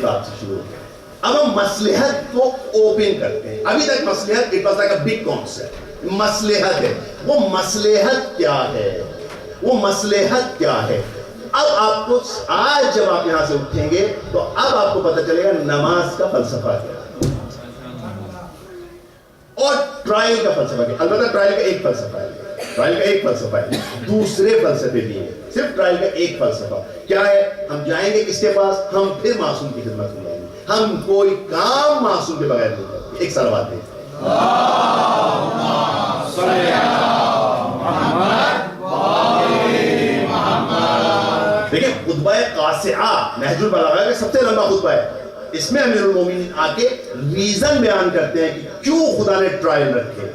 بات سے شروع ہوتے ہیں. اب ہم مصلحت کو اوپن کرتے ہیں. ابھی تک مصلحت it was like a big concept. مصلحت ہے, وہ مصلحت کیا ہے, وہ مصلحت کیا ہے. اب آپ کو آج جب آپ یہاں سے اٹھیں گے تو اب آپ کو پتہ چلے گا نماز کا فلسفہ کیا ہے اور ٹرائل کا فلسفہ کیا. البتہ ٹرائل کا ایک فلسفہ ہے, ٹرائل کا ایک فلسفہ ہے, دوسرے فلسفے بھی ہیں. صرف ٹرائل کا ایک فلسفہ کیا ہے؟ ہم جائیں گے کس کے پاس؟ ہم پھر معصوم کی خدمت میں جائیں گے. ہم کوئی کام معصوم کے بغیر نہیں کرتے. ایک سلوات دیں. دیکھیں خطبہ قاصعہ نہج البلاغہ کا سب سے لمبا خطبہ ہے. اس میں امیر المومنین آ کے ریزن بیان کرتے ہیں کہ کیوں خدا نے ٹرائل رکھے,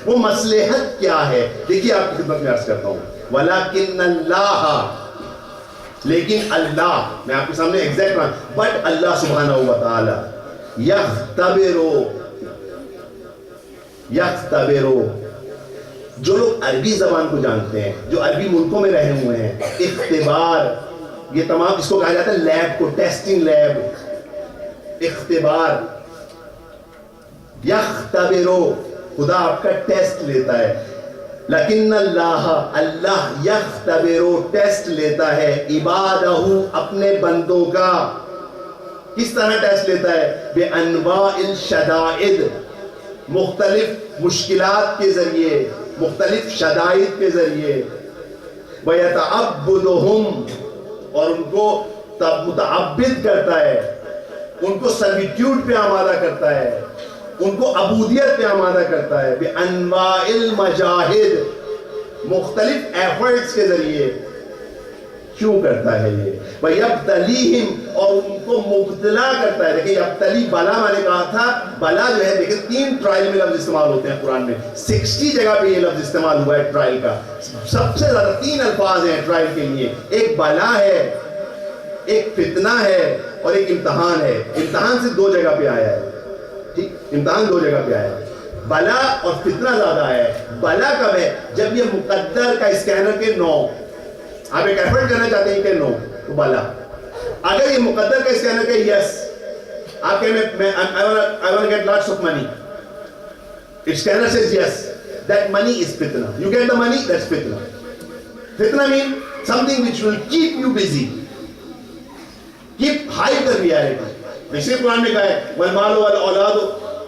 وہ مصلحت کیا ہے. دیکھیے آپ کی خدمت میں عرض کرتا ہوں, وَلَكِنَّ اللَّهَ, لیکن اللہ, میں آپ کے سامنے ایگزیکٹ رہا, بٹ اللہ سبحانہ و تعالی یختبرو, جو لوگ عربی زبان کو جانتے ہیں, جو عربی ملکوں میں رہے ہوئے ہیں, اختبار, یہ تمام اس کو کہا جاتا ہے لیب کو, ٹیسٹنگ لیب, اختبار. یختبرو, خدا آپ کا ٹیسٹ لیتا ہے. لیکن اللہ یختبرو, ٹیسٹ لیتا ہے, عبادہ, اپنے بندوں کا. کس طرح ٹیسٹ لیتا ہے؟ بے انواع الشدائد, مختلف مشکلات کے ذریعے, مختلف شدائد کے ذریعے. وَيَتَعَبُّدُهُمْ, اور ان کو متعبد کرتا ہے, ان کو سرویٹیوڈ پہ آمادہ کرتا ہے, ان کو عبودیت پہ آمادہ کرتا ہے. بِأَنْوَاءِ الْمَجَاهِدِ, مختلف ایفرٹس کے ذریعے. کیوں کرتا ہے یہ؟ وَيَبْتَلِيهِمْ, اور ان کو مبتلا کرتا ہے. دیکھیں یبتلی, بلا میں نے کہا تھا, بلا جو ہے دیکھیں 3 ٹرائل میں لفظ استعمال ہوتے ہیں قرآن میں, 60 جگہ پہ یہ لفظ استعمال ہوا ہے ٹرائل کا. سب سے زیادہ 3 الفاظ ہیں ٹرائل کے لیے, ایک بلا ہے, ایک فتنہ ہے, اور ایک امتحان ہے. امتحان سے 2 جگہ پہ آیا ہے, ٹھیک, امتحان 2 جگہ پہ آیا ہے. بلا اور فتنہ زیادہ ہے. بلا کب ہے؟ جب یہ مقدر کا اسکینر کے 9, آپ ایک ایفرٹ کرنا چاہتے ہیں کہ 9, تو بلا. اگر یہ مقدر کا اسکینر کے یس, آپ کہیں میں I want to get lots of money, its scanner says yes, that money is fitna. You get the money, that's fitna. Fitna means something which will keep you busy, keep hide the reality. جیسے قرآن میں کہا ہے والمال والاولاد,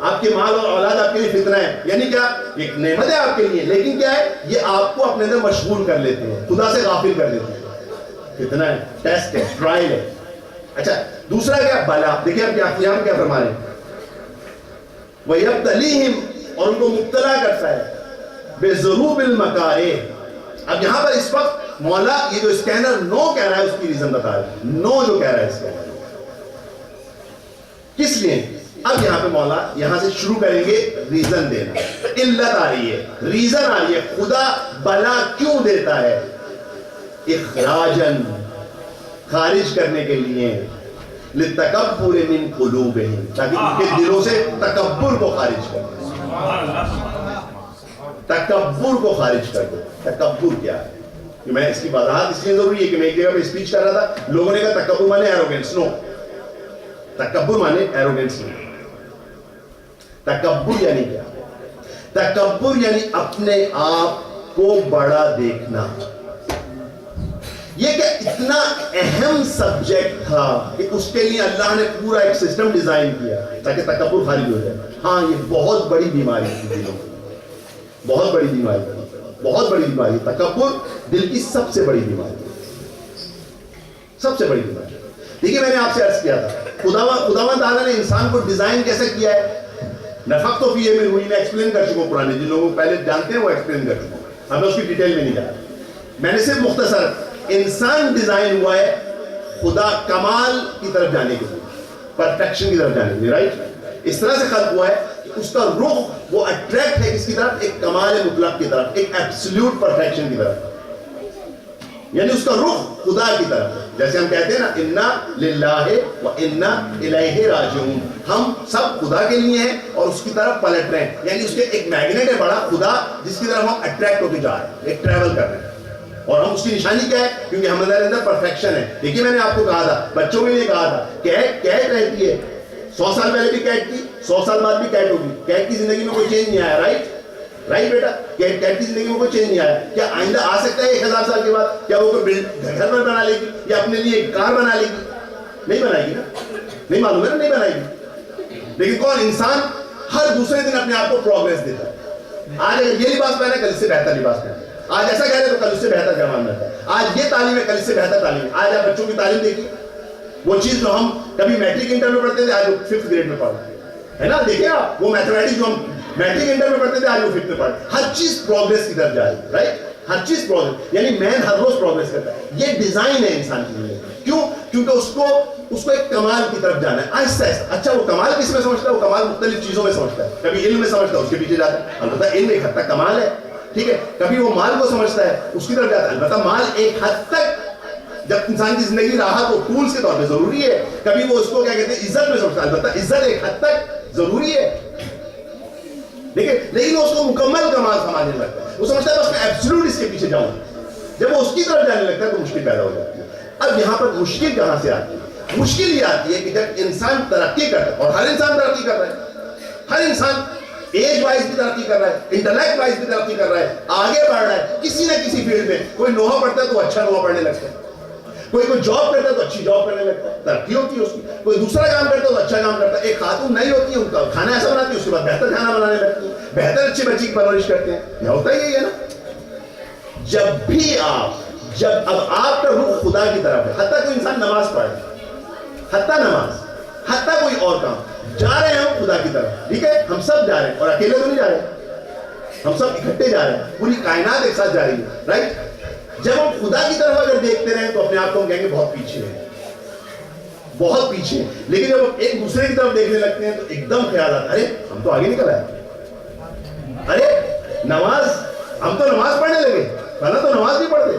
آپ کے مال اور اولاد آپ کے لیے فتنہ ہے. یعنی کیا؟ ایک نعمت ہے آپ کے لیے, لیکن کیا ہے, یہ آپ کو اپنے اندر مشغول کر لیتے ہیں, خدا سے غافل کر دیتے ہیں. فتنہ ہے, ٹیسٹ ہے, ٹرائل ہے. اچھا دوسرا کیا؟ بلا. دیکھیں آپ یہاں کیا فرما رہے ہیں, وَيَبْتَلِيهِمْ, اور ان کو مبتلا کرتا ہے, بِذُنُوبِ الْمَكَارِهِ. اب یہاں پر اس وقت مولا یہ جو اسکینر 9 کہہ رہا ہے اس کی ریزن بتا رہا ہے. 9 جو کہہ رہا ہے اسکینر کس لیے؟ اب یہاں پہ مولا یہاں سے شروع کریں گے ریزن دینا. علت آ رہی ہے, ریزن آ رہی ہے, خدا بلا کیوں دیتا ہے؟ اخراجن, خارج کرنے کے لیے, لتکبر من قلوبہم, تاکہ ان کے دلوں سے تکبر کو خارج کر دو. تکبر کو خارج کر دو. تکبر کیا ہے؟ کہ میں اس کی وضاحت اس لیے ضروری ہے کہ میں ایک جگہ پہ اسپیچ کر رہا تھا, لوگوں نے کہا تکبر مانے ایروگنس. نو, تکبر مانے ایروگنس نہیں. تکبر یعنی کیا؟ تکبر یعنی اپنے آپ کو بڑا دیکھنا. یہ کہ اتنا اہم سبجیکٹ تھا کہ اس کے لیے اللہ نے پورا ایک سسٹم ڈیزائن کیا تاکہ تکبر خارج ہو جائے. ہاں یہ بہت بڑی بیماری تھی, بہت بڑی بیماری, بہت بڑی بیماری. تکبر دل کی سب سے بڑی بیماری, سب سے بڑی بیماری. دیکھیے میں نے آپ سے عرض کیا تھا خداوند تعالیٰ نے انسان کو ڈیزائن کیسے کیا ہے. نفخت فیہ من روحی, میں ایکسپلین کر چکا ہوں پرانے, جن لوگوں کو پہلے جانتے ہیں وہ ایکسپلین کر چکا ہوں, ہم نے اس کی ڈیٹیل میں نہیں جا رہا. میں نے صرف مختصر, انسان ڈیزائن ہوا ہے خدا کمال کی طرف جانے کے لیے, پرفیکشن کی طرف جانے کے لیے, رائٹ. اس طرح سے خلق ہوا ہے کہ اس کا رخ وہ اٹریکٹ ہے کس کی طرف؟ ایک کمال مطلق کی طرف, ایک ایبسلیوٹ پرفیکشن کی طرف, یعنی اس کا رخ خدا کی طرف. جیسے ہم کہتے ہیں نا انا للہ و انا الیہ راجعون, ہم سب خدا کے لیے ہیں اور اس کی طرف پلٹ رہے ہیں. یعنی اس کے ایک میگنیٹ ہے بڑا خدا, جس کی طرف ہم اٹریکٹ ہو کے جا رہے ہیں, ایک ٹریول کر رہے ہیں. اور ہم اس کی نشانی کیا ہے؟ کیونکہ ہمارے اندر پرفیکشن ہے. دیکھیے میں نے آپ کو کہا تھا, بچوں کے لیے کہا تھا, کیٹ رہتی ہے, 100 سال پہلے بھی کیٹ تھی, 100 سال بعد بھی کیٹ ہوگی. کیٹ کی زندگی میں کوئی چینج نہیں آیا, رائٹ بیٹا, کیٹ کی زندگی میں کوئی چینج نہیں آیا. کیا آئندہ آ سکتا ہے 1000 سال کے بعد؟ کیا وہ کوئی گھر پر بنا لے گی یا اپنے لیے ایک کار بنا لے گی؟ نہیں بنائے گی نا, نہیں معلوم ہے نا, نہیں بنائے گی. لیکن کون انسان ہر دوسرے دن اپنے آپ کو پروگریس دیتا ہے. آج اگر یہ لباس پہنا ہے, کل اس سے بہتر لباس پہنا ہے. آج ایسا کہہ رہے تو کل اس سے بہتر کمان رہتا ہے. آج یہ تعلیم ہے, کل اس سے بہتر تعلیم ہے. آج آپ بچوں کی تعلیم دیکھیے, وہ چیز جو ہم کبھی میٹرک انٹر میں پڑھتے تھے, آج وہ 5th گریڈ میں پڑھ رہے ہیں, ہے نا. دیکھیں آپ, وہ میتھمیٹکس جو ہم میٹرک انٹر میں پڑھتے تھے, آج وہ 5th میں پڑھ رہے ہیں. ہر چیز پروگریس کی طرف جا رہی ہے, رائٹ, ہر چیز پروگریس. یعنی مین ہر روز پروگریس کرتا ہے. یہ ڈیزائن ہے انسان کی زندگی. کیوں؟ کیونکہ اس کو ایک کمال کی طرف جانا ہے, آہستہ آہستہ. اچھا, وہ کمال کس میں سمجھتا ہے؟ وہ کمال مختلف چیزوں میں سمجھتا ہے. کبھی علم میں سمجھتا ہے, اس کے پیچھے جاتا ہے, البتہ علم ایک حد تک کمال ہے, ٹھیک ہے. کبھی وہ مال کو سمجھتا ہے, اس کی طرف جاتا ہے, البتہ مال ایک حد تک جب انسان کی زندگی راحت ہو ٹولز کے طور پہ ضروری ہے. کبھی وہ اس کو کیا کہتے ہیں, عزت میں سمجھتا ہے, البتہ عزت ایک حد تک ضروری ہے, لیکن وہ اس کو مکمل کمال سمجھنے لگتا ہے. وہ سمجھتا ہے بس میں ایبسولوٹ اس کے پیچھے جاؤں. جب وہ اس کی طرف جانے لگتا ہے تو مشکل پیدا ہو جاتی ہے. اب یہاں پر مشکل کہاں سے آتی ہے؟ مشکل یہ آتی ہے کہ جب انسان ترقی کرتا ہے, اور ہر انسان ترقی کر رہا ہے, ہر انسان ایج وائز بھی ترقی کر رہا ہے, انٹلیکٹ وائز بھی ترقی کر رہا ہے, آگے بڑھ رہا ہے کسی نہ کسی فیلڈ میں. کوئی نوحہ پڑھتا ہے تو اچھا نوحہ پڑھنے لگتا ہے, کوئی جاب کرتا ہے تو اچھی جاب کرنے لگتا ہے, ترقی ہوتی ہے اس کی. کوئی دوسرا کام کرتا ہے تو اچھا کام کرتا ہے. ایک خاتون نہیں ہوتی ہے, ان کا کھانا ایسا بناتی ہے, اس کے بعد بہتر کھانا بنانے لگتی ہے, بہتر اچھے بچے کی پرورش کرتے ہیں. یہ ہوتا ہی ہے نا. جب بھی جب اب آپ کا رخ خدا کی طرف ہے, حتیٰ کوئی انسان نماز پڑھے, حتیٰ نماز, حتیٰ کوئی اور کام, جا رہے ہیں ہم خدا کی طرف, ٹھیک ہے, ہم سب جا رہے ہیں, اور اکیلے تو نہیں جا رہے, ہم سب اکٹھے جا رہے ہیں, پوری کائنات ایک ساتھ جا رہی ہے, رائٹ. جب ہم خدا کی طرف اگر دیکھتے رہیں تو اپنے آپ کو ہم کہیں گے بہت پیچھے ہیں, بہت پیچھے ہیں. لیکن جب ہم ایک دوسرے کی طرف دیکھنے لگتے ہیں تو ایک دم خیال آتا ہے, ارے ہم تو آگے نکل آئے, ارے نماز, ہم تو نماز پڑھنے لگے, پہلے تو نماز نہیں پڑھتے,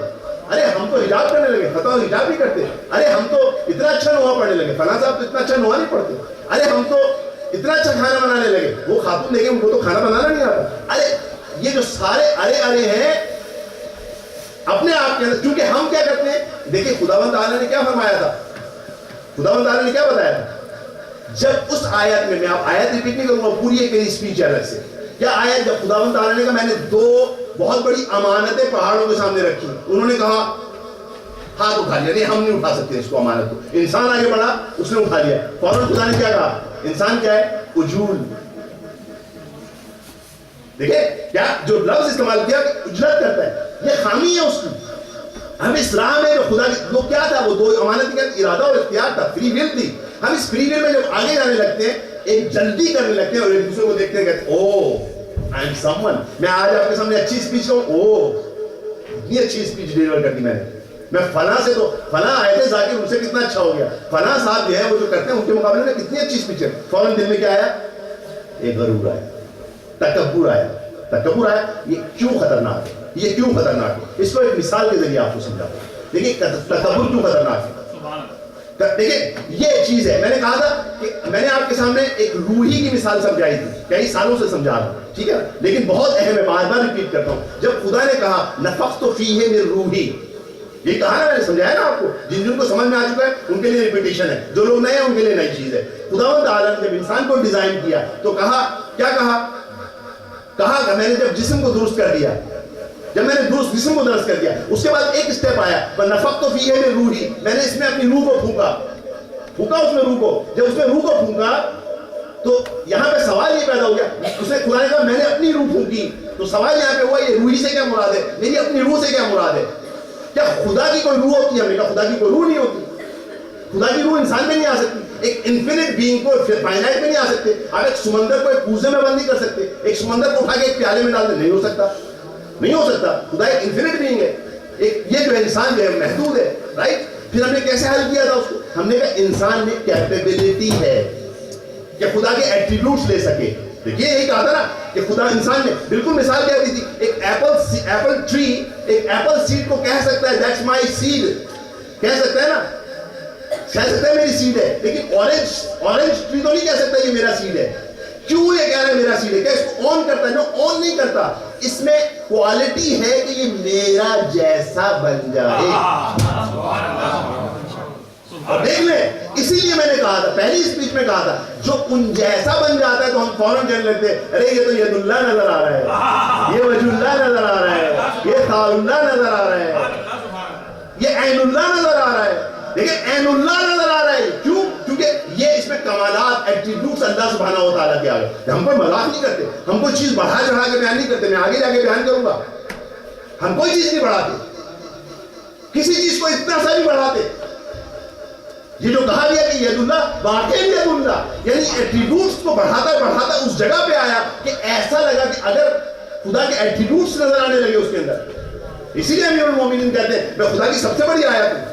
ارے ہم تو حجاب کرنے لگے, فتح حجاب بھی کرتے, ارے ہم تو اتنا اچھا نوحہ پڑھنے لگے, فلاں صاحب تو اتنا اچھا نوحہ نہیں پڑھتے, ارے ہم تو اتنا اچھا کھانا بنانے لگے, وہ خاتون دیکھیں ان کو تو کھانا بنانا نہیں آتا. ارے یہ جو سارے ارے ہیں اپنے آپ کے اندر, کیونکہ ہم کیا کرتے ہیں. دیکھیں خداوند تعالیٰ نے کیا فرمایا تھا, خداوند تعالیٰ نے کیا بتایا تھا. جب اس آیت میں آپ آیت ریپیٹ نہیں کروں گا, پوری ایک میری اسپیچ الگ سے. کیا آیت, جب خداوند تعالیٰ نے کہا میں نے 2 بہت بڑی امانتیں پہاڑوں کے سامنے رکھی, انہوں نے کہا ہاتھ اٹھا لیا, نہیں ہم نہیں اٹھا سکتے اس کو, امانت کو. انسان آگے بڑھا, اس نے اٹھا لیا. فوراً خدا نے کیا کہا, انسان کیا ہے, اجول. دیکھیں کیا جو لفظ استعمال کیا, اجرت کرتا ہے, یہ خامی ہے اس کی. ہم اس راہ میں جو خدا وہ کیا تھا, وہ 2 امانت کا ارادہ اور اختیار تھا, فری ول تھی. ہم اس فری ول میں جب آگے جانے لگتے ہیں, ایک جلدی کرنے لگتے ہیں, اور ایک دوسرے کو دیکھتے ہیں, کہتے ہیں او I am someone. میں آج آپ کے سامنے اچھی اسپیچ کروں, اتنی اچھی اسپیچ ڈیلیور کر دی میں فلاں سے تو فلاں آئے تھے ذاکر, ان سے کتنا اچھا ہو گیا, فلاں صاحب جو ہے وہ جو کرتے ہیں ان کے مقابلے میں کتنی اچھی اسپیچ ہے. فوراً دل میں کیا آیا, ایک غرور آیا, تکبر آیا. یہ کیوں خطرناک ہے, یہ کیوں خطرناک ہے, اس کو ایک مثال کے ذریعے آپ کو سمجھاتا ہوں. دیکھیں تکبر کیوں خطرناک ہے. دیکھیں یہ چیز ہے, میں نے کہا تھا کہ میں نے آپ کے سامنے ایک روحی کی مثال سمجھائی تھی, کئی سالوں سے سمجھا رہا ہوں, ٹھیک ہے, لیکن بہت اہم ہے, بار بار ریپیٹ کرتا ہوں. جب خدا نے کہا نفخت فیہ من روحی, یہ کہا نا, میں نے سمجھایا نا آپ کو, جن کو سمجھ میں آ چکا ہے ان کے لیے ریپیٹیشن ہے, جو لوگ نئے ہیں ان کے لیے نئی چیز ہے. خداوند تعالیٰ نے جب انسان کو ڈیزائن کیا تو کہا, کیا کہا کہ میں نے جب جسم کو درست کر دیا, جب میں نے درست جسم کو درست کر دیا, اس کے بعد ایک اسٹیپ آیا, نفخت فیہ من روحی, میں نے اس میں اپنی روح کو پھونکا اس میں روح کو. جب اس میں روح کو پھونکا تو یہاں پہ سوال یہ پیدا ہو گیا, اس نے خدا نے کہا میں نے اپنی روح پھونکی, تو سوال یہاں پہ ہوا یہ روحی سے کیا مراد ہے, میری اپنی روح سے کیا مراد ہے. کیا خدا کی کوئی روح ہوتی ہے؟ ہم نے کہا خدا کی کوئی روح نہیں ہوتی, خدا کی روح انسان میں نہیں آ سکتی. ایک انفینٹ بینگ کو فائنائٹ میں نہیں آ سکتے. آپ ایک سمندر کو ایک کوزے میں بند نہیں کر سکتے, ایک سمندر کو اٹھا کے ایک پیالے میں ڈال دیں, نہیں ہو سکتا. خدا ایک انفینٹ بینگ ہے, یہ جو انسان جو ہے محدود ہے, رائٹ. پھر ہم نے کیسے حل کیا تھا اس کو, ہم نے کہا انسان میں کیپیبلٹی ہے کہ خدا کے ایٹریبیوٹس لے سکے. دیکھیے یہی کہا تھا نا کہ خدا انسان نے بالکل مثال کیا دی تھی, ایک ایپل ٹری ایک ایپل سیڈ کو کہہ سکتا ہے دیٹس مائی سیڈ, کہہ سکتا ہے نا, کہہ سکتا ہے میری سیڈ ہے, لیکن اورنج ٹری تو نہیں کہہ سکتا یہ میرا سیڈ ہے. کیوں یہ کہہ رہا ہے میرا سیڈ ہے, کیا اس کو آن کرتا ہے؟ نو, آن نہیں کرتا. اس میں کوالٹی ہے کہ یہ میرا جیسا بن جائے. اور دیکھ لیں, اسی لیے میں نے کہا تھا پہلی اسپیچ میں کہا تھا, جو ان جیسا بن جاتا ہے تو ہم فوراً کہنے لگتے ہیں ارے یہ تو ید اللہ نظر آ رہا ہے, یہ وجہ اللہ نظر آ رہا ہے, یہ تعال اللہ نظر آ رہا ہے, یہ عین اللہ نظر آ رہا ہے. لیکن عین اللہ نظر آ رہا ہے کیوں؟ کیونکہ یہ اس میں کمالات ایٹریبیوٹس اللہ سبحانہ و تعالیٰ کے آگے. ہم کوئی مذاق نہیں کرتے, ہم کوئی چیز بڑھا چڑھا کے بیان نہیں کرتے. میں آگے جا کے بیان کروں گا, ہم کوئی چیز نہیں بڑھاتے, کسی چیز کو اتنا سا نہیں بڑھاتے. یہ جو کہا گیا کہ ید اللہ واقعی ید اللہ, یعنی ایٹریبیوٹس کو بڑھاتا بڑھاتا اس جگہ پہ آیا کہ ایسا لگا کہ اگر خدا کے ایٹریبیوٹس نظر آنے لگے اس کے اندر. اسی لیے امیر المومنین کہتے ہیں میں خدا کی سب سے بڑی آیت ہوں,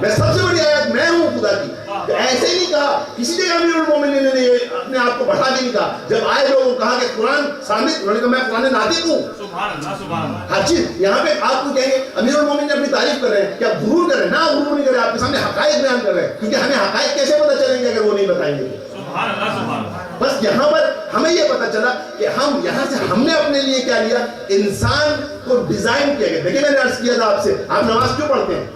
میں سب سے بڑی آیت میں ہوں خدا کی. تو ایسے ہی نہیں کہا, کسی جگہ امیر المومنین نے اپنے آپ کو بڑھا کے نہیں کہا. جب آئے لوگوں کہا کہ قرآن ثابت, انہوں نے کہا میں قرآن ناطق ہوں. ہر چیز یہاں پہ آپ کو کہیں گے امیر المومنین نے اپنی تعریف کر رہے ہیں, کیا غرور کر رہے ہیں؟ نہ غرور نہیں کر رہے, آپ کے سامنے حقائق بیان کر رہے ہیں, کیونکہ ہمیں حقائق کیسے پتہ چلیں گے اگر وہ نہیں بتائیں گے. بس یہاں پر ہمیں یہ پتا چلا کہ ہم یہاں سے ہم نے اپنے لیے کیا لیا, انسان کو ڈیزائن کیا گیا. دیکھیں میں نے عرض کیا تھا آپ سے, آپ نماز کیوں پڑھتے ہیں؟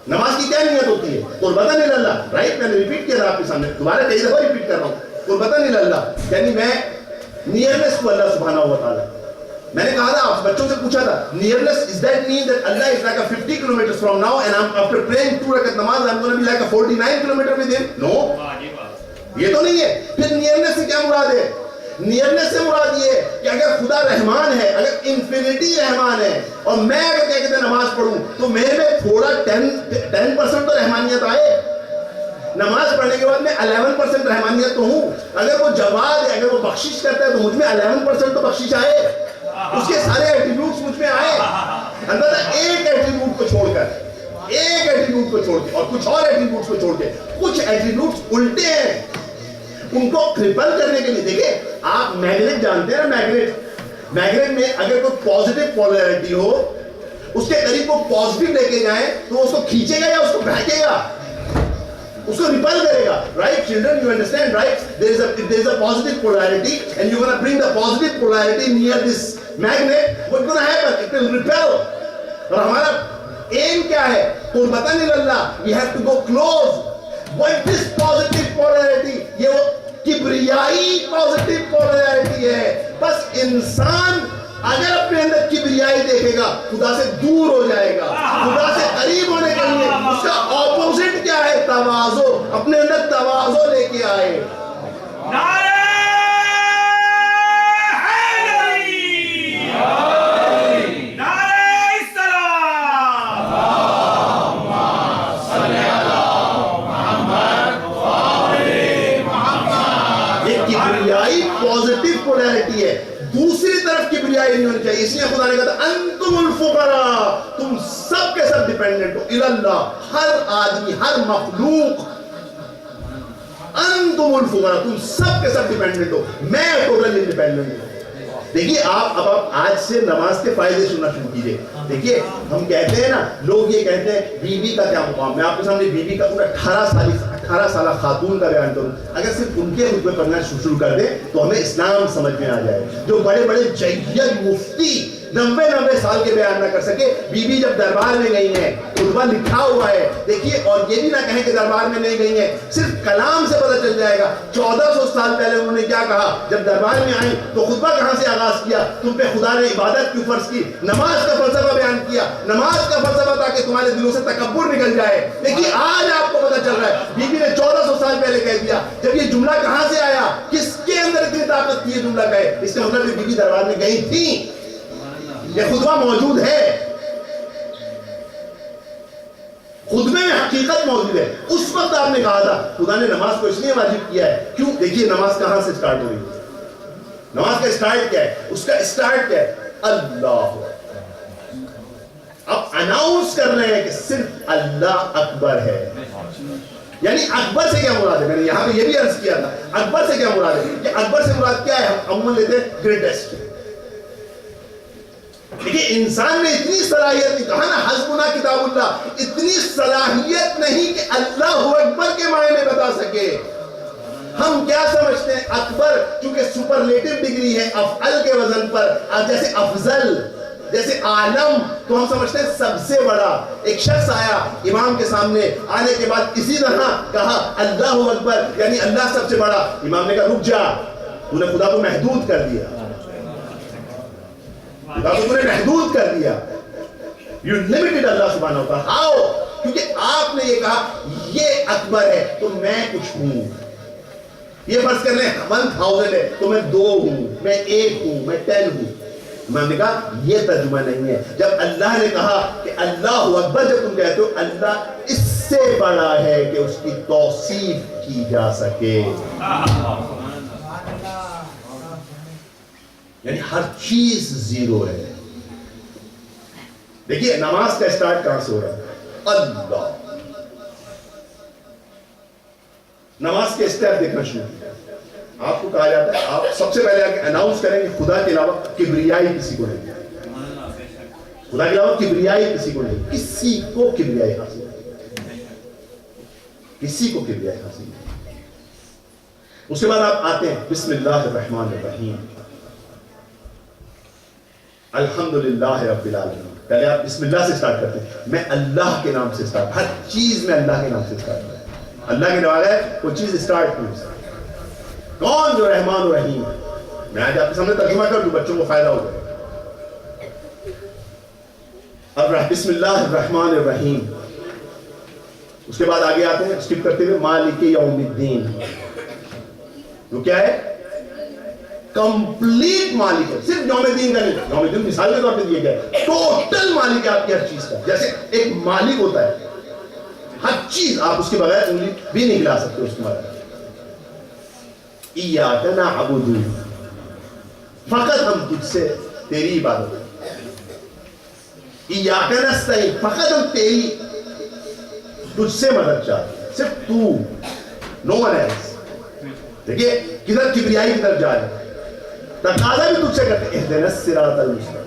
نماز کی کیا نیت ہوتی ہے؟ قربتاً اللہ, رائٹ, میں نے ریپیٹ کیا تھا آپ کے سامنے, دوبارہ کئی دفعہ ریپیٹ کر رہا ہوں. قربتاً اللہ یعنی میں نیئرنیس کو اللہ سبحانہ و تعالیٰ. میں نے کہا تھا آپ بچوں سے پوچھا تھا, nearness is that mean that Allah is like a 50 kilometers from now and I'm after praying 2 rakat namaz I'm going to be like a 49 kilometer with him? No, یہ تو نہیں ہے. پھر نیئرنیس سے کیا مراد ہے؟ نیئرنیس سے مراد یہ ہے کہ اگر خدا رحمان ہے, اگر انفینٹی رحمان ہے, اور میں اگر کہتے ہیں نماز پڑھوں تو میرے میں تھوڑا 10% تو رحمانیت آئے. نماز پڑھنے کے بعد میں 11% رحمانیت تو ہوں. اگر وہ جواد ہے, اگر وہ بخشش کرتا ہے تو مجھ میں 11% تو بخشش آئے, اس کے سارے ایٹریبیوٹس مجھ میں آئے. اندازہ ایک ایٹریبیوٹ کو چھوڑ کر, ایک ایٹریبیوٹ کو چھوڑ کے اور کچھ اور ایٹریبیوٹس کو چھوڑ کے, کچھ ایٹریبیوٹس الٹے ہیں, ان کو کریپل کرنے کے لیے. دیکھیں آپ میگنیٹ جانتے ہیں نا, میگنیٹ میں اگر کوئی پازیٹیو پولرٹی ہو, اس کے قریب کو پازیٹیو لے کے جائیں تو اس کو کھینچے گا یا اس کو پھینکے گا؟ اس کو ریپل کرے گا. Right children, you understand right, there is a positive polarity and you're going to bring the positive polarity near this magnet. what's going to happen? It will repel. اور ہمارا aim کیا ہے؟ قربتاً اللہ, we have to go close. what is positive polarity? یہ وہ کبریائی positive polarity ہے. بس انسان اگر اپنے اندر کبریائی دیکھے گا خدا سے دور ہو جائے گا. خدا سے قریب ہونے کے لیے اس کا اپوزٹ کیا ہے؟ تواضع. اپنے اندر تواضع لے کے آئے. یہ کبریائی پازیٹیو پولیرٹی ہے. دوسری طرف کبریائی نہیں ہونی چاہیے. اس لیے خدا نے کہا تھا انتم الفقراء, تم سب کے سب ڈیپینڈنٹ ہو, اللہ, ہر آدمی, ہر مخلوق, انتم الفقراء, تم سب کے سب ڈیپینڈنٹ ہو, میں ٹوٹل انڈیپینڈنٹ ہوں. دیکھیے آپ اب آپ آج سے نماز کے فائدے سننا شروع کیجئے. دیکھیے ہم کہتے ہیں نا, لوگ یہ کہتے ہیں بی بی کا کیا مقام. میں آپ کے سامنے بی بی کا پورا 18 سالہ خاتون کا بیان کروں. اگر صرف ان کے خطبے پڑھنا شروع کر دیں تو ہمیں اسلام سمجھ میں آ جائے. جو بڑے بڑے جید مفتی 90 سال کے بیان نہ کر سکے, بی بی جب دربار میں گئی ہیں, خطبہ لکھا ہوا ہے, دیکھیے, اور یہ بھی نہ کہیں کہ دربار میں نہیں گئی ہیں, صرف کلام سے پتہ چل جائے گا 1400 سال پہلے انہوں نے کیا کہا. جب دربار میں آئیں تو خطبہ کہاں سے آغاز کیا؟ تم پہ خدا نے عبادت کیوں فرض کی, نماز کا فلسفہ بیان کیا, نماز کا فلسفہ تاکہ تمہارے دلوں سے تکبر نکل جائے. دیکھیے آج آپ کو پتہ چل رہا ہے, بی بی نے 1400 سال پہلے کہہ دیا. جب یہ جملہ کہاں سے آیا, کس کے اندر اتنی طاقت تھی یہ جملہ کہے؟ اس کا مطلب بی بی دربار میں گئی تھی, یہ خطبہ موجود ہے, خطبے میں حقیقت موجود ہے. اس وقت آپ نے کہا تھا خدا نے نماز کو اس لیے واجب کیا ہے. کیوں؟ دیکھیے نماز کہاں سے سٹارٹ ہوئی, نماز کا سٹارٹ کیا ہے, اس کا سٹارٹ کیا ہے؟ اللہ. اب اناؤنس کر رہے ہیں کہ صرف اللہ اکبر ہے. یعنی اکبر سے کیا مراد ہے؟ میں نے یہاں پہ یہ بھی عرض کیا تھا, اکبر سے کیا مراد ہے کہ اکبر سے مراد کیا ہے؟ ہم عموماً لیتے ہیں گریٹسٹ. دیکھیے انسان میں اتنی صلاحیت نہیں, کہا نا حسبنا کتاب اللہ, اتنی صلاحیت نہیں کہ اللہ اکبر کے معنی بتا سکے. ہم کیا سمجھتے ہیں اکبر چونکہ سپرلیٹو ڈگری ہے افعل کے وزن پر، جیسے افضل، جیسے عالم، تو ہم سمجھتے ہیں سب سے بڑا. ایک شخص آیا امام کے سامنے، آنے کے بعد اسی طرح کہا اللہ اکبر، یعنی اللہ سب سے بڑا. امام نے کہا رک جا، تو نے خدا کو محدود کر دیا، خدا کو نے محدود کر دیا. You limited اللہ سبحانہ وتعالی. How? کیونکہ آپ نے یہ کہا یہ اکبر ہے تو میں کچھ ہوں. یہ فرض کر لیں 1000 ہے تو میں 2 ہوں، میں 1 ہوں، میں 10 ہوں. امام نے کہا یہ ترجمہ نہیں ہے. جب اللہ نے کہا کہ اللہ اکبر، جب تم کہتے ہو اللہ اس سے بڑا ہے کہ اس کی توصیف کی جا سکے، یعنی ہر چیز زیرو ہے. دیکھیے نماز کا اسٹارٹ کہاں سے ہو رہا ہے؟ اللہ. نماز کے اسٹیپ دیکھنا شروع کیا. آپ کو کہا جاتا ہے آپ سب سے پہلے اناؤنس کریں کہ خدا کے علاوہ کبریائی کسی کو نہیں، خدا کے علاوہ کبریائی کسی کو نہیں. کسی کو کبریائی حاصل نہیں، کسی کو کبریائی حاصل نہیں. اس کے بعد آپ آتے ہیں بسم اللہ الرحمن الرحیم، الحمدللہ رب العالمین. پہلے آپ بسم اللہ سے سٹارٹ کرتے ہیں. میں اللہ کے نام سے سٹارٹ، ہر چیز میں اللہ کے نام سے سٹارٹ کرتا ہے. اللہ کے نام ہے وہ چیز سٹارٹ نہیں. کون جو رحمان و رحیم ہے؟ میں آج آپ کے سامنے ترجمہ کر دوں، بچوں کو فائدہ ہو جائے. اب بسم اللہ الرحمن الرحیم. اس کے بعد آگے آتے ہیں اسکپ کرتے ہوئے مالک یوم الدین. وہ کیا ہے؟ کمپلیٹ مالک ہے، صرف یوم الدین کا نہیں. یوم الدین مثال کے طور پہ دیا گیا ہے، ٹوٹل مالک ہے آپ کی ہر چیز کا. جیسے ایک مالک ہوتا ہے ہر چیز، آپ اس کے بغیر انگلی بھی نہیں ہلا سکتے اس کے بغیر. ایاک نعبد، فقط ہم تجھ سے تیری عبادت کریں. ایاک نستعین، فقط ہم تیری تجھ سے مدد چاہتے ہیں، صرف تو، نو ون ایلس. دیکھیے کدھر کبریائی کی طرف جا رہے ہیں، تقاضا بھی تجھ سے کرتے ہیں اہدنا الصراط المستقیم.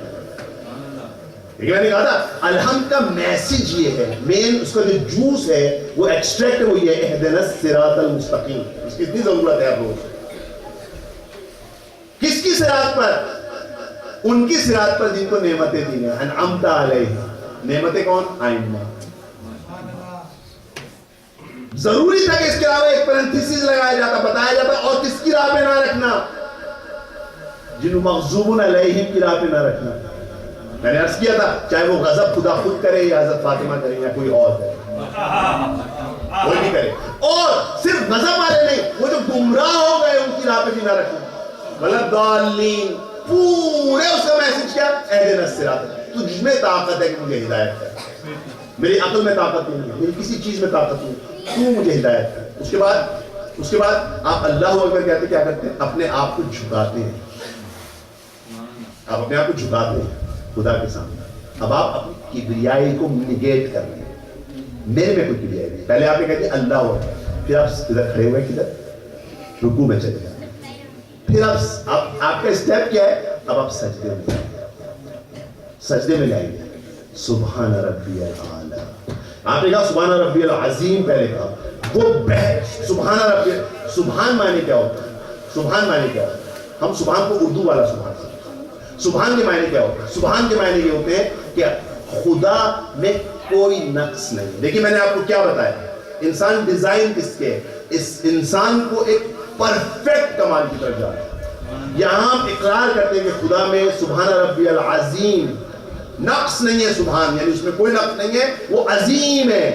لیکن میں نے کہا تھا الحمد کا میسج یہ ہے، مین اس کا جو جوس ہے وہ ایکسٹریکٹ وہ یہ ہے اہدنا الصراط المستقیم. اس کی اتنی ضرورت ہے آپ لوگوں کو. کس کی صراط پر؟ ان کی صراط پر جن کو نعمتیں دی ہیں. انعمت علیہم، نعمتیں کون؟ آئمہ. ضروری تھا کہ اس کے علاوہ ایک پرنتھیسس لگایا جاتا، بتایا جاتا اور کس کی راہ پہ نہ رکھنا؟ جنہوں مغضوب علیہم کی راہ پہ نہ رکھنا. میں نے عرض کیا تھا چاہے وہ غضب خدا خود کرے یا حضرت فاطمہ کرے یا کوئی اور کرے، کوئی نہیں کرے. اور صرف غضب والے نہیں، وہ جو گمراہ ہو گئے ان کی راہ پہ بھی نہ رکھنا. وَلَضَّالِّينَ، پورے اس کا میسج کیا؟ اہدنا الصراط. تجھ میں طاقت ہے کہ مجھے ہدایت کر، میری عقل میں طاقت نہیں ہے، میری کسی چیز میں طاقت نہیں، تو مجھے ہدایت کر. اس کے بعد آپ اللہ اکبر کہتے کیا کرتے ہیں؟ اپنے آپ کو جھکاتے ہیں. آپ اپنے آپ کو جھکاتے ہیں خدا کے سامنے. اب آپ اپنی کبریائی کو نگیٹ کر رہے ہیں، میرے میں کوئی کبریائی نہیں. پہلے آپ نے کہتے اللہ اکبر، پھر آپ ادھر کھڑے ہوئے کدھر؟ رکوع میں چلے جائیں. پھر آپ کا اسٹیپ کیا ہے؟ اب آپ سجدے میں سجدے میں جائیں گے. سبحان ربی الاعلی. آپ نے کہا سبحان ربی العظیم پہلے کہا. وہ سبحان ربی، سبحان معنی کیا ہوتا ہے؟ سبحان معنی کیا ہوتا ہے؟ ہم سبحان کو اردو والا سبحان سے، سبحان کے معنی کیا ہوتے ہیں؟ سبحان کے معنی یہ ہوتے ہیں کہ خدا میں کوئی نقص نہیں. لیکن میں نے آپ کو کیا بتایا، انسان ڈیزائن کس کے؟ اس انسان کو ایک پرفیکٹ کمال کی طرف جا رہا ہے. یہاں ہم اقرار کرتے ہیں کہ خدا میں سبحان ربی العظیم نقص نہیں ہے. سبحان یعنی اس میں کوئی نقص نہیں ہے، وہ عظیم ہے.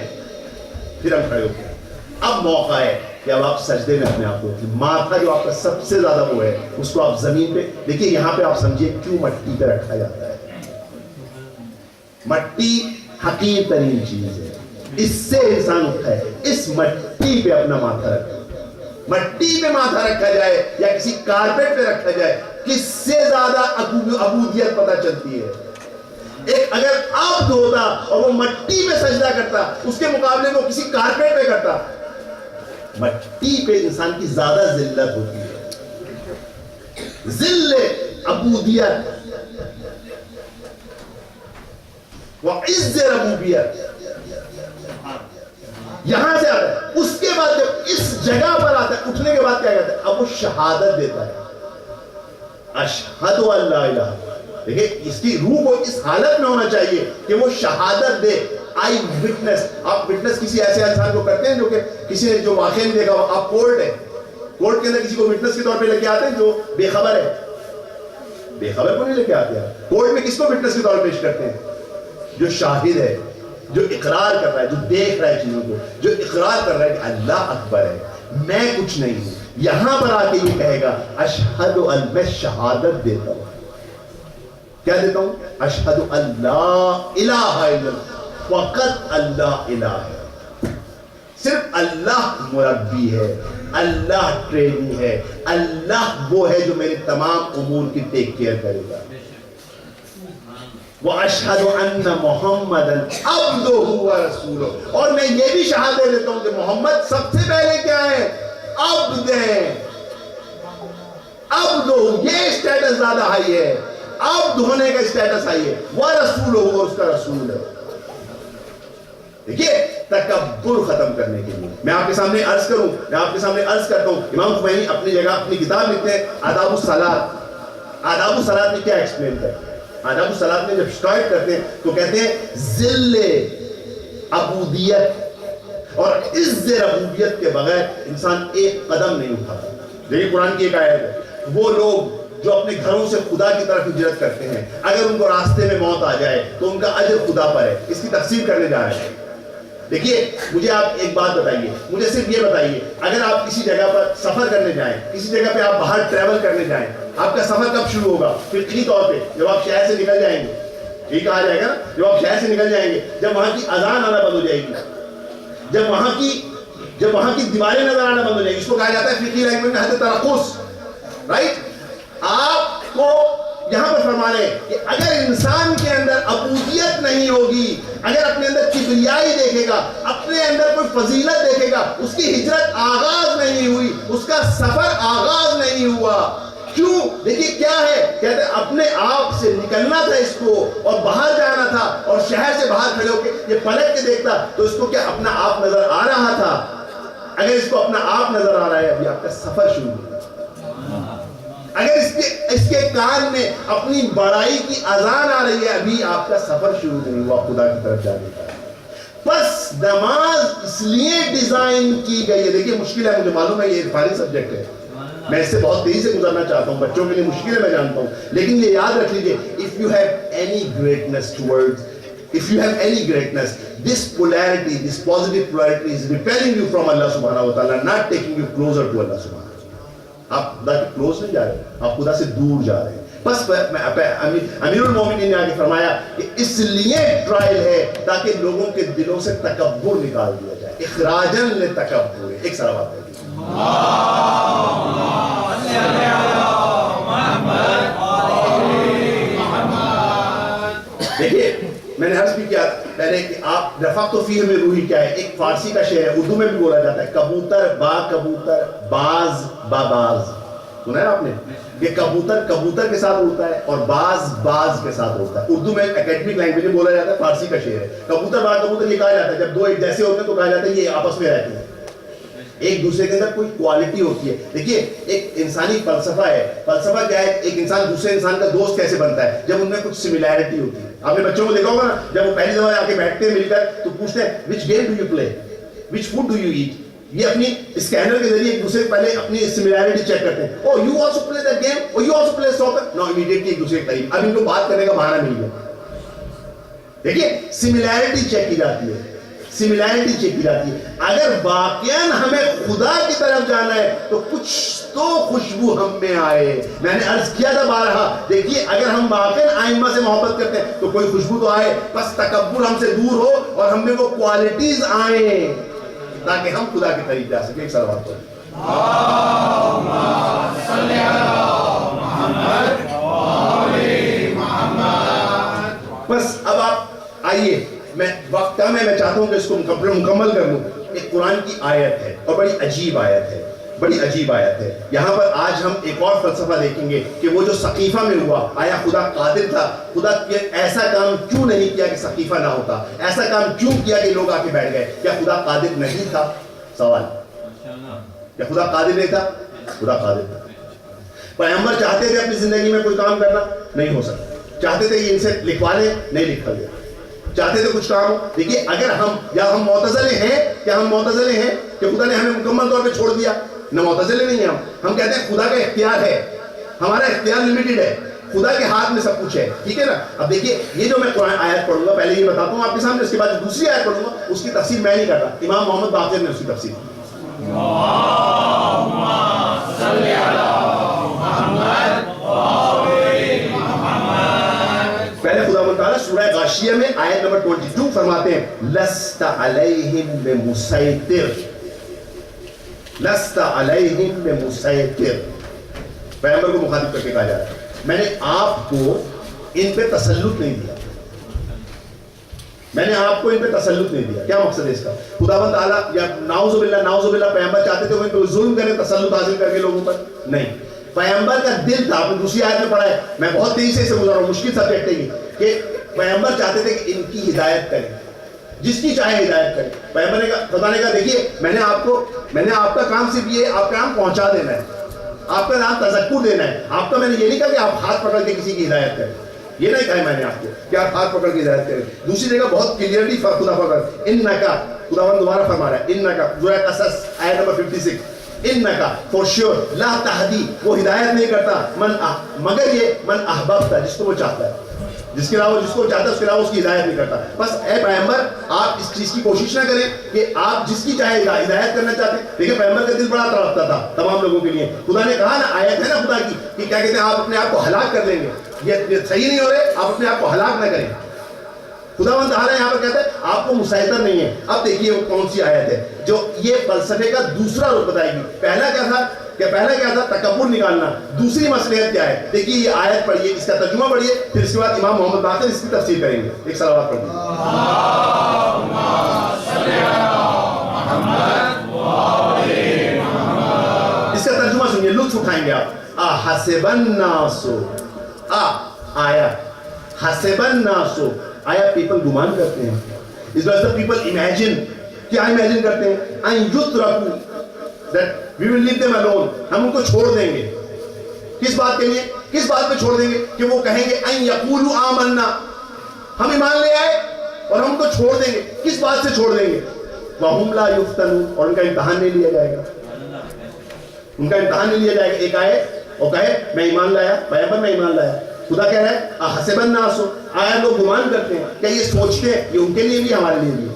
پھر ہم کھڑے ہوتے ہیں. اب موقع ہے کہ اب آپ سجدے میں اپنے آپ کو، ماتھا جو آپ کا سب سے زیادہ وہ ہے اس کو آپ زمین پہ دیکھیے. یہاں پہ آپ سمجھیے کیوں مٹی پہ رکھا جاتا ہے. مٹی حقیر ترین چیز ہے، اس سے انسان اٹھا ہے. اس مٹی پہ اپنا ماتھا رکھا، مٹی پہ ماتھا رکھا جائے یا کسی کارپیٹ پہ رکھا جائے، کس سے زیادہ عبودیت پتہ چلتی ہے. ایک اگر عبد ہوتا اور وہ مٹی پہ سجدہ کرتا، اس کے مقابلے میں وہ کسی کارپیٹ پہ کرتا. مٹی پہ انسان کی زیادہ ذلت ہوتی ہے، ذل عبودیت وعز ربوبیت. یہاں سے آتا ہے. اس کے بعد جب اس جگہ پر آتا ہے, اٹھنے کے بعد کیا کہتا ہے, اب وہ شہادت دیتا ہے, اشہد ان لا الہ. دیکھیں اس کی روح کو اس حالت میں ہونا چاہیے کہ وہ شہادت دے, آئی وٹنس. آپ وٹنس کسی ایسے انسان کو کرتے ہیں جو کہ کسی نے جو واقعہ نہیں دیکھا, آپ کورٹ ہے, کورٹ کے اندر کسی کو وٹنس کے طور پہ لے کے آتے ہیں جو بے خبر ہے, بے خبر کو نہیں لے کے آتے ہیں. کورٹ میں کس کو وٹنس کے طور پہ پیش کرتے ہیں, جو شاہد ہے, جو اقرار کر رہا ہے, جو دیکھ رہا ہے چیزوں کو, جو اقرار کر رہا ہے کہ اللہ اکبر ہے, میں کچھ نہیں ہوں. یہاں پر آ کے یہ کہے گا اشہد ان, میں شہادت دیتا ہوں. کیا دیتا ہوں, اشہد ان لا الہ الا اللہ, فقط اللہ الہ ہے, صرف اللہ مربی ہے, اللہ ٹرینی ہے, اللہ وہ ہے جو میرے تمام امور کی ٹیک کیئر کرے گا. وَأَشْهَدُ أَنَّ مُحَمَّدًا عَبْدُهُ وَرَسُولُهُ, اور میں یہ بھی شہادت دیتا ہوں کہ محمد سب سے پہلے کیا ہے, عبد ہیں. عبدُهُ, یہ اسٹیٹس زیادہ ہائی ہے, عبد ہونے کا اسٹیٹس ہائی ہے, وَرَسُولُهُ, اور اس کا رسول ہے. دیکھیے تکبر ختم کرنے کے لیے میں آپ کے سامنے عرض کروں, میں آپ کے سامنے عرض کرتا ہوں, امام خمینی اپنی جگہ اپنی کتاب لکھتے ہیں آداب الصلاۃ. آداب الصلاۃ میں کیا ایکسپلین کرتے ہیں, آداب الصلاۃ میں جب شکایت کرتے ہیں تو کہتے ہیں ذل عبودیت, اور عز ربوبیت کے بغیر انسان ایک قدم نہیں اٹھاتا. دیکھیے قرآن کی ایک آیت ہے, وہ لوگ جو اپنے گھروں سے خدا کی طرف ہجرت کرتے ہیں, اگر ان کو راستے میں موت آ جائے تو ان کا اجر خدا پر ہے. اس کی تفسیر کرنے جا رہے ہیں. دیکھیے مجھے آپ ایک بات بتائیے, مجھے صرف یہ بتائیے, اگر آپ کسی جگہ پر سفر کرنے جائیں, کسی جگہ پہ آپ باہر ٹریول کرنے جائیں, آپ کا سفر کب شروع ہوگا؟ فقہی طور پہ جب آپ شہر سے نکل جائیں گے, یہ کہا جائے گا نا, جب آپ شہر سے نکل جائیں گے, جب وہاں کی اذان آنا بند ہو جائے گی, جب وہاں کی دیواریں نظر آنا بند ہو جائیں گی, اس کو کہا جاتا ہے فقہی لینگویج میں حد ترقص, رائٹ. آپ کو یہاں پر فرما رہے ہیں کہ اگر انسان کے اندر عبودیت نہیں ہوگی, اگر اپنے اندر کبریائی دیکھے گا, اپنے اندر کوئی فضیلت دیکھے گا, اس کی ہجرت آغاز نہیں ہوئی, اس کا سفر آغاز نہیں ہوا. کیوں؟ دیکھیے کیا ہے, کہتے ہیں اپنے آپ سے نکلنا تھا اس کو اور باہر جانا تھا, اور شہر سے باہر کھڑے ہو کے یہ پلٹ کے دیکھتا تو اس کو کیا اپنا آپ نظر آ رہا تھا. اگر اس کو اپنا آپ نظر آ رہا ہے, ابھی آپ کا سفر شروع ہوا. اگر اس کے کان میں اپنی بڑائی کی اذان آ رہی ہے, ابھی آپ کا سفر شروع نہیں ہوا خدا کی طرف جانے کا. بس نماز اس لیے ڈیزائن کی گئی ہے. دیکھیے مشکل ہے, مجھے معلوم ہے یہ عرفانی سبجیکٹ ہے, میں اس سے بہت تیزی سے گزرنا چاہتا ہوں, بچوں کے لیے مشکل ہے میں جانتا ہوں, لیکن یہ یاد رکھ لیجیے, if you have any greatness towards, if you have any greatness, this polarity, this positive polarity is repelling you from Allah subhanahu wa ta'ala, not taking you closer to Allah subhanahu wa ta'ala. آپ خدا کے close نہیں جا رہے, آپ خدا سے دور جا رہے ہیں. بس امیر المومنین نے آگے فرمایا کہ اس لیے ٹرائل ہے تاکہ لوگوں کے دلوں سے تکبر نکال دیا جائے, اخراجن لتکبر. ایک سلوات ہے دیکھیے میں نے عرض بھی کیا پہلے کہ آپ رفعت فیہ میں روحی کیا ہے, ایک فارسی کا شعر ہے, اردو میں بھی بولا جاتا ہے, کبوتر با کبوتر باز با باز. سنا ہے آپ نے کہ کبوتر کبوتر کے ساتھ اڑتا ہے اور باز باز کے ساتھ اڑتا ہے. اردو میں اکیڈمک لینگویج میں بولا جاتا ہے, فارسی کا شعر ہے. کبوتر با کبوتر یہ کہا جاتا ہے جب دو ایک جیسے ہوتے ہیں تو کہا جاتا ہے یہ آپس میں رہتے ہیں, ایک دوسرے کے اندر کوئی کوالٹی ہوتی ہے. دیکھیے ایک انسانی فلسفہ ہے, فلسفہ کیا ہے, ایک انسان دوسرے انسان کا دوست کیسے بنتا ہے, جب ان میں کچھ سملیرٹی ہوتی ہے. آپ نے بچوں کو دیکھا ہوگا نا, جب وہ پہلی دفعہ آ کے بیٹھتے ہیں مل کر تو پوچھتے ہیں which game do you play, which food do you eat. یہ اپنی اسکینر کے ذریعے ایک دوسرے پہلے اپنی سملیرٹی چیک کرتے ہیں. oh you also play that game, oh you also play soccer, no immediately ایک دوسرے کے قریب, اب ان کو بات کرنے کا بہانہ مل گیا. دیکھیے سملیرٹی چیک کی جاتی ہے, سملیرٹی چیک کی جاتی ہے. اگر واقعاً ہمیں خدا کی طرف جانا ہے تو کچھ تو خوشبو ہم میں آئے. میں نے عرض کیا تھا بارہا, دیکھیے اگر ہم واقعاً آئمہ سے محبت کرتے ہیں تو کوئی خوشبو تو آئے, بس تکبر ہم سے دور ہو اور ہم میں وہ کوالٹیز آئیں تاکہ ہم خدا کے قریب جا سکیں. ایک صلوات پڑھیں. اللہم صلی علی محمد. بس اب آپ آئیے, میں وقت کم ہے, میں چاہتا ہوں کہ اس کو مکمل کر لوں. ایک قرآن کی آیت ہے اور بڑی عجیب آیت ہے, بڑی عجیب آیت ہے. یہاں پر آج ہم ایک اور فلسفہ دیکھیں گے کہ وہ جو سقیفہ میں ہوا, آیا خدا قادر تھا, خدا ایسا کام کیوں نہیں کیا کہ سقیفہ نہ ہوتا, ایسا کام کیوں کیا کہ لوگ آ کے بیٹھ گئے, کیا خدا قادر نہیں تھا؟ سوال کیا خدا قادر نہیں تھا؟ خدا قادر تھا. پیغمبر چاہتے تھے اپنی زندگی میں کوئی کام کرنا، نہیں ہو سکتا. چاہتے تھے کہ ان سے لکھوا لیں، نہیں لکھا گیا. چاہتے تھے کچھ کام ہو. دیکھیے اگر ہم معتزلے ہیں، کیا ہم معتزلے ہیں کہ خدا نے ہمیں مکمل طور پہ چھوڑ دیا؟ نہ، معتزلے نہیں ہیں ہم کہتے ہیں خدا کا اختیار ہے، ہمارا اختیار لمیٹڈ ہے، خدا کے ہاتھ میں سب کچھ ہے. ٹھیک ہے نا؟ اب دیکھیے یہ جو میں قرآن آیت پڑھوں گا، پہلے یہ بتاتا ہوں آپ کے سامنے، اس کے بعد دوسری آیت پڑھوں گا، اس کی تفسیر میں نہیں کرتا، امام محمد باقر نے اس کی تفسیر کی. پہلے خدا تعالیٰ سورہ غاشیہ میں آیت نمبر 22 فرماتے ہیں لست علیہم بمسیطر، لست علیہم بمسیطر. پیغمبر کو مخاطب کر کے کہا جا رہا ہے میں نے آپ کو ان پہ تسلط نہیں دیا، میں نے آپ کو ان پہ تسلط نہیں دیا. کیا مقصد ہے اس کا؟ خداوند تعالیٰ یا نعوذ باللہ پیغمبر چاہتے تھے وہ ان پہ ظلم کریں، تسلط حاصل کر کے لوگوں پر؟ نہیں. پیغمبر کا دل تھا، آپ نے دوسری آیت میں پڑھا ہے، میں بہت تیزی سے اسے گزارا ہوں، مشکل سبجیکٹ ہے یہ، کہ پیغمبر چاہتے تھے کہ ان کی ہدایت کریں، جس کی چاہے ہدایت کریں. پیغمبر نے کہا، خدا نے کہا دیکھیے میں نے آپ کا کام صرف یہ، آپ کا کام پہنچا دینا ہے، آپ کا نام تذکر دینا ہے. آپ کا میں نے یہ نہیں کہا کہ آپ ہاتھ پکڑ کے کسی کی ہدایت کریں، یہ نہیں کہا میں نے آپ کو کہ آپ ہاتھ پکڑ کے ہدایت کریں. دوسری جگہ بہت کلیئرلی خدا پکڑ انکا، خداوند دوبارہ فرما رہا ہے انکا، سورہ قصص آیت نمبر 56، انکا فور شیور لا تہدی، وہ ہدایت نہیں کرتا مگر یہ من احببتا، جس کو وہ چاہتا ہے، جس کے علاوہ جس کو چاہتا ہے اس کے علاوہ اس کی ہدایت نہیں کرتا. بس اے پیغمبر آپ اس چیز کی کوشش نہ کریں کہ آپ جس کی چاہے ہدایت کرنا چاہتے ہیں. دیکھیں پیغمبر کا دل بڑا تڑپتا تھا تمام لوگوں کے لیے. خدا نے کہا نا، آیت ہے نا خدا کی کہ کیا کہتے ہیں آپ اپنے آپ کو ہلاک کر لیں گے، یہ صحیح نہیں ہو رہے، آپ اپنے آپ کو ہلاک نہ کریں. خداوند تعالیٰ یہاں پر کہتا ہے آپ کو مسیطر نہیں ہے. اب دیکھیے وہ کون سی آیت ہے جو یہ فلسفے کا دوسرا رخ بتائے گی. پہلا کیا تھا تکبر نکالنا، دوسری مصلحت کیا ہے. دیکھیے یہ آیت پڑھیے، اس کا ترجمہ پڑھیے، پھر اس کے بعد امام محمد باقر اس کی تفسیر کریں گے. ایک صلوات پڑھ دیجیے. اس کا ترجمہ سنیے، لطف اٹھائیں گے آپ. حسب الناس، آیا حسب الناس، آیا پیپل گمان کرتے ہیں. اس وجہ سے پیپل امیجن، کیا امیجن کرتے ہیں؟ ان یترکوا، that we will leave them alone، ہم ان کو چھوڑ دیں گے. کس بات کے لیے؟ کس بات پہ چھوڑ دیں گے؟ کہ وہ کہیں گے ان یقولوا آمنا، ہم ایمان لے آئے، اور ہم ان کو چھوڑ دیں گے. کس بات سے چھوڑ دیں گے؟ وَهُمْ لَا يُفْتَنُونَ، اور ان کا امتحان نہیں لیا جائے گا، ان کا امتحان نہیں لیا جائے گا. ایک آئے اور کہے میں ایمان لایا، پیغمبر میں ایمان لایا. خدا کہہ رہا ہے حسب الناس، آیا لوگ گمان کرتے ہیں، کیا یہ سوچتے ہیں یہ ان کے لیے بھی ہمارے لیے بھی؟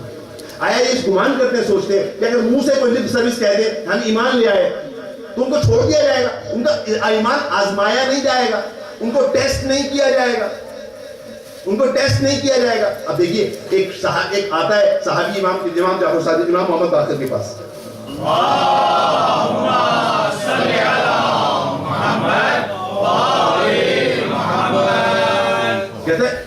آیا یہ گمان کرتے ہیں، سوچتے ہیں کہ اگر منہ سے کوئی لپ سروس کہہ دے ہم ایمان لے آئے تو ان کو چھوڑ دیا جائے گا؟ ان کا ایمان آزمایا نہیں جائے گا، ان کو ٹیسٹ نہیں کیا جائے گا، ان کو ٹیسٹ نہیں کیا جائے گا. اب دیکھیے ایک آتا ہے صحابی امام جعفر صادق، امام محمد باقر کے پاس، کہتے ہیں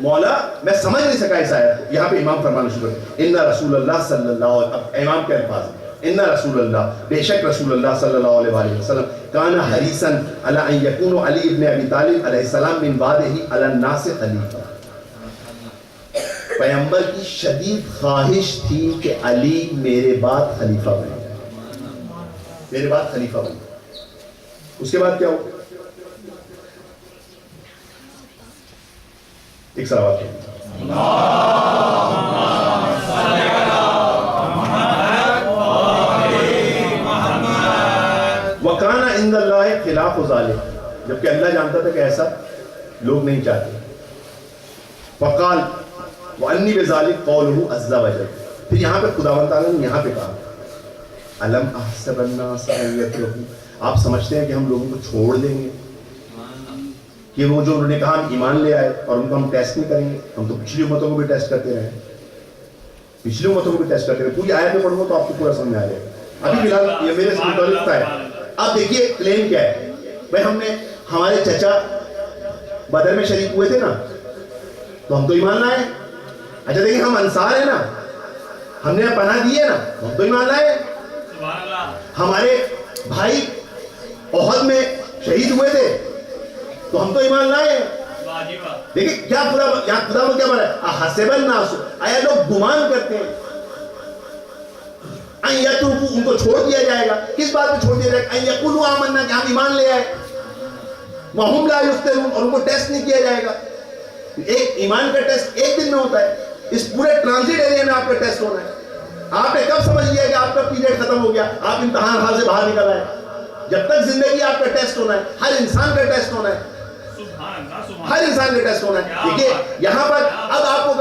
مولا میں سمجھ نہیں سکا اس آیت کو. یہاں پہ امام فرمانا شروع کرتے ان رسول اللہ صلی اللہ علیہ وسلم، اب امام کے الفاظ ہیں، ان رسول اللہ، بے شک رسول اللہ صلی اللہ علیہ وآلہ وسلم، کان حریصا علی ان یکون علی ابن ابی طالب علیہ السلام من بعدہ علی الناس خلیفہ. پیغمبر کی شدید خواہش تھی کہ علی میرے بعد خلیفہ بنے، میرے بعد خلیفہ بنے. اس کے بعد کیا ہو؟ ایک صلوات ہے. وَكَانَ عِنْدَ اللَّهِ خِلَافُ ذَلِكَ، جبکہ اللہ جانتا تھا کہ ایسا لوگ نہیں چاہتے. فقال وَأَنِّي بِذَلِكَ قَوْلُهُ عَزَّ وَجَلَّ. پھر یہاں پہ خداوند تعالیٰ نے یہاں پہ کہا أَلَمْ أَحْسَبَ النَّاسَ أَن يَتْرَكُوا، آپ سمجھتے ہیں کہ ہم لوگوں کو چھوڑ دیں گے؟ کہ وہ جو انہوں نے کہا ہم ایمان لے آئے اور ان کو ہم ٹیسٹ نہیں کریں گے. ہم تو پچھلی امتوں کو بھی ٹیسٹ کرتے رہے، پچھلی امتوں کو بھی ٹیسٹ کرتے رہے. پوری آیت میں پڑھوں گا تو آپ کو پورا سمجھ میں آ جائے گا. ابھی فی الحال یہ میرے سے متعلق ہے. اب دیکھیے کلیم کیا ہے بھائی، ہم نے، ہمارے چچا بدر میں شریک ہوئے تھے نا، تو ہم تو ایمان لائے. اچھا دیکھیں ہم انصار ہیں نا، ہم نے پناہ دی ہے نا، ہم تو ایمان لائے. ہمارے بھائی احد میں شہید ہوئے تھے تو ہم تو ایمان لائے. دیکھیں کیا خدا کو کیا بنا ہے، حسب الناس، آیا لوگ گمان کرتے ہیں، ان یترکوا، ان کو چھوڑ دیا جائے گا. کس بات پہ چھوڑ دیا جائے گا؟ ان یقولوا آمنا، کہ ہم ایمان لے آئے. وہم لا یفتنون، اور ان کو ٹیسٹ نہیں کیا جائے گا. ایک ایمان کا ٹیسٹ ایک دن میں ہوتا ہے، اس پورے ٹرانزٹ ایریا میں آپ کا ٹیسٹ ہونا ہے. آپ نے کب سمجھ لیا کہ آپ کا پیریڈ ختم ہو گیا، آپ امتحان ہال سے باہر نکل آئے؟ جب تک زندگی آپ کا ٹیسٹ ہونا ہے، ہر انسان کا ٹیسٹ ہونا ہے، ہر انسان کا ٹیسٹ ہونا ہے. دیکھیے یہاں پر اب آپ کو